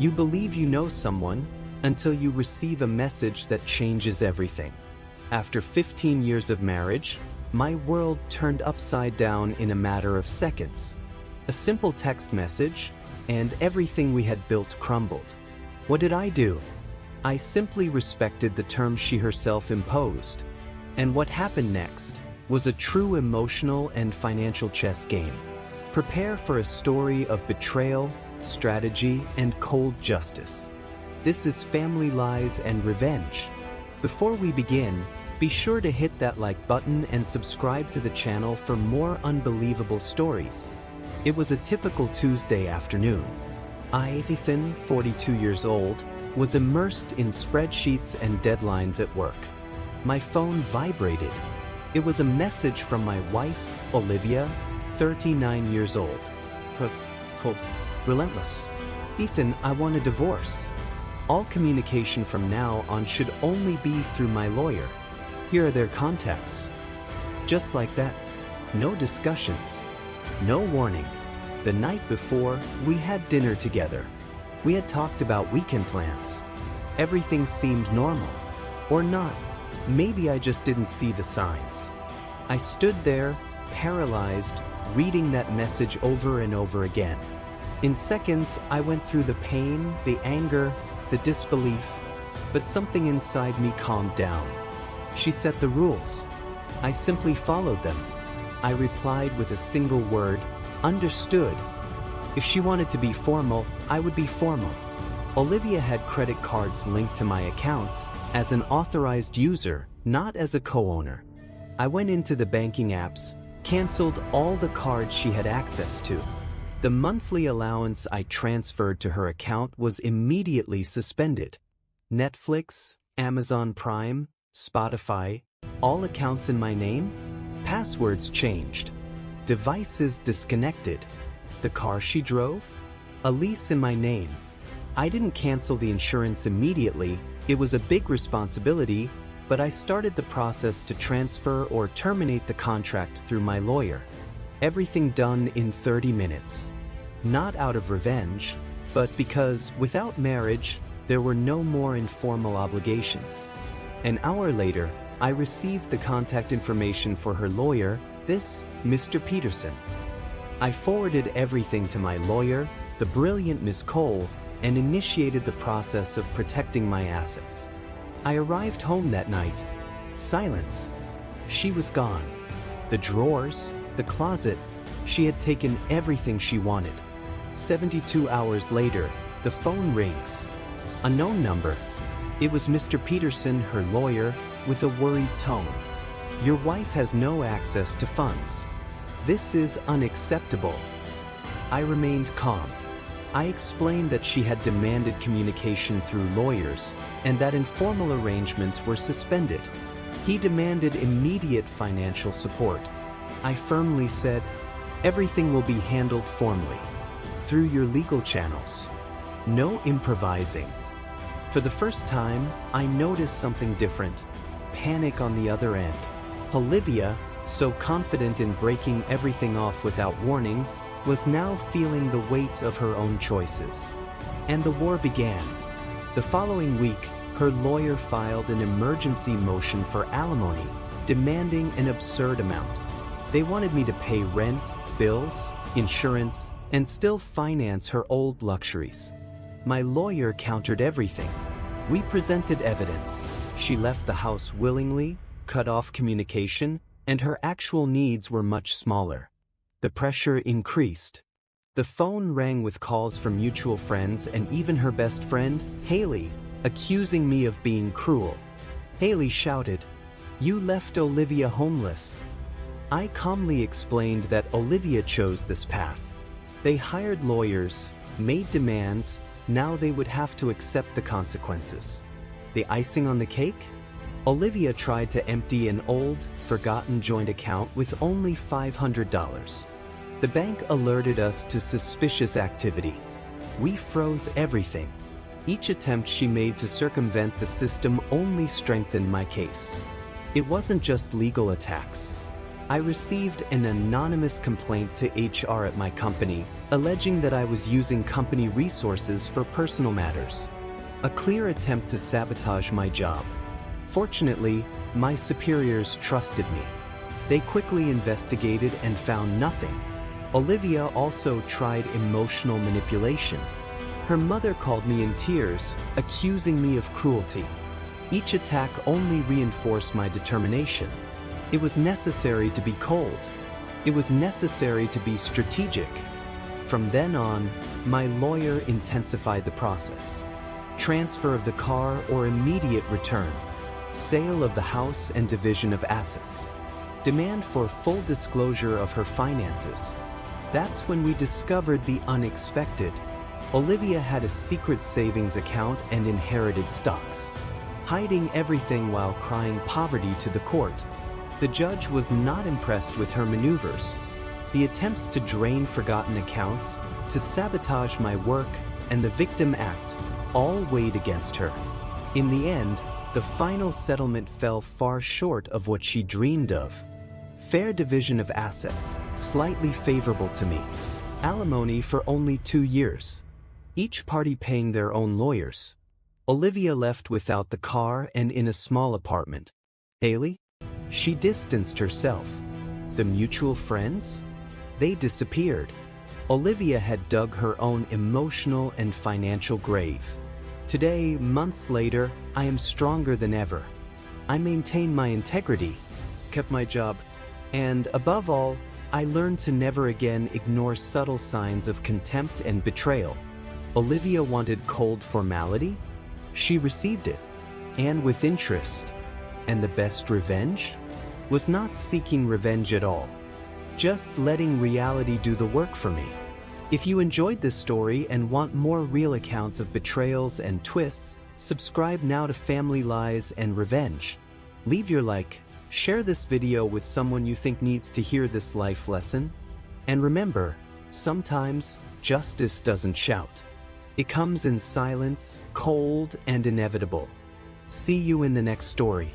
You believe you know someone until you receive a message that changes everything. After 15 years of marriage, my world turned upside down in a matter of seconds. A simple text message, and everything we had built crumbled. What did I do? I simply respected the terms she herself imposed. And what happened next was a true emotional and financial chess game. Prepare for a story of betrayal, strategy, and cold justice. This is Family Lies and Revenge. Before we begin, be sure to hit that like button and subscribe to the channel for more unbelievable stories. It was a typical Tuesday afternoon. I, Ethan, 42 years old, was immersed in spreadsheets and deadlines at work. My phone vibrated. It was a message from my wife, Olivia, 39 years old. Relentless. Ethan, I want a divorce. All communication from now on should only be through my lawyer. Here are their contacts. Just like that. No discussions. No warning. The night before, we had dinner together. We had talked about weekend plans. Everything seemed normal. Or not. Maybe I just didn't see the signs. I stood there, paralyzed, reading that message over and over again. In seconds, I went through the pain, the anger, the disbelief, but something inside me calmed down. She set the rules. I simply followed them. I replied with a single word, understood. If she wanted to be formal, I would be formal. Olivia had credit cards linked to my accounts as an authorized user, not as a co-owner. I went into the banking apps, canceled all the cards she had access to. The monthly allowance I transferred to her account was immediately suspended. Netflix, Amazon Prime, Spotify, all accounts in my name? Passwords changed. Devices disconnected. The car she drove? A lease in my name. I didn't cancel the insurance immediately. It was a big responsibility, but I started the process to transfer or terminate the contract through my lawyer. Everything done in 30 minutes. Not out of revenge, but because without marriage, there were no more informal obligations. An hour later, I received the contact information for her lawyer, this Mr. Peterson. I forwarded everything to my lawyer, the brilliant Miss Cole, and initiated the process of protecting my assets. I arrived home that night. Silence. She was gone. The drawers, the closet, she had taken everything she wanted. 72 hours later, the phone rings. A known number. It was Mr. Peterson, her lawyer, with a worried tone. Your wife has no access to funds. This is unacceptable. I remained calm. I explained that she had demanded communication through lawyers and that informal arrangements were suspended. He demanded immediate financial support. I firmly said, everything will be handled formally, through your legal channels. No improvising. For the first time, I noticed something different. Panic on the other end. Olivia, so confident in breaking everything off without warning, was now feeling the weight of her own choices. And the war began. The following week, her lawyer filed an emergency motion for alimony, demanding an absurd amount. They wanted me to pay rent, bills, insurance, and still finance her old luxuries. My lawyer countered everything. We presented evidence. She left the house willingly, cut off communication, and her actual needs were much smaller. The pressure increased. The phone rang with calls from mutual friends and even her best friend, Haley, accusing me of being cruel. Haley shouted, "You left Olivia homeless." I calmly explained that Olivia chose this path. They hired lawyers, made demands, now they would have to accept the consequences. The icing on the cake? Olivia tried to empty an old, forgotten joint account with only $500. The bank alerted us to suspicious activity. We froze everything. Each attempt she made to circumvent the system only strengthened my case. It wasn't just legal attacks. I received an anonymous complaint to HR at my company, alleging that I was using company resources for personal matters. A clear attempt to sabotage my job. Fortunately, my superiors trusted me. They quickly investigated and found nothing. Olivia also tried emotional manipulation. Her mother called me in tears, accusing me of cruelty. Each attack only reinforced my determination. It was necessary to be cold. It was necessary to be strategic. From then on, my lawyer intensified the process. Transfer of the car or immediate return. Sale of the house and division of assets. Demand for full disclosure of her finances. That's when we discovered the unexpected. Olivia had a secret savings account and inherited stocks. Hiding everything while crying poverty to the court. The judge was not impressed with her maneuvers. The attempts to drain forgotten accounts, to sabotage my work, and the Victim Act all weighed against her. In the end, the final settlement fell far short of what she dreamed of. Fair division of assets, slightly favorable to me. Alimony for only 2 years. Each party paying their own lawyers. Olivia left without the car and in a small apartment. Haley? She distanced herself. The mutual friends? They disappeared. Olivia had dug her own emotional and financial grave. Today, months later, I am stronger than ever. I maintained my integrity, kept my job, and above all, I learned to never again ignore subtle signs of contempt and betrayal. Olivia wanted cold formality? She received it, and with interest. And the best revenge? Was not seeking revenge at all. Just letting reality do the work for me. If you enjoyed this story and want more real accounts of betrayals and twists, subscribe now to Family Lies and Revenge. Leave your like, share this video with someone you think needs to hear this life lesson. And remember, sometimes justice doesn't shout. It comes in silence, cold and inevitable. See you in the next story.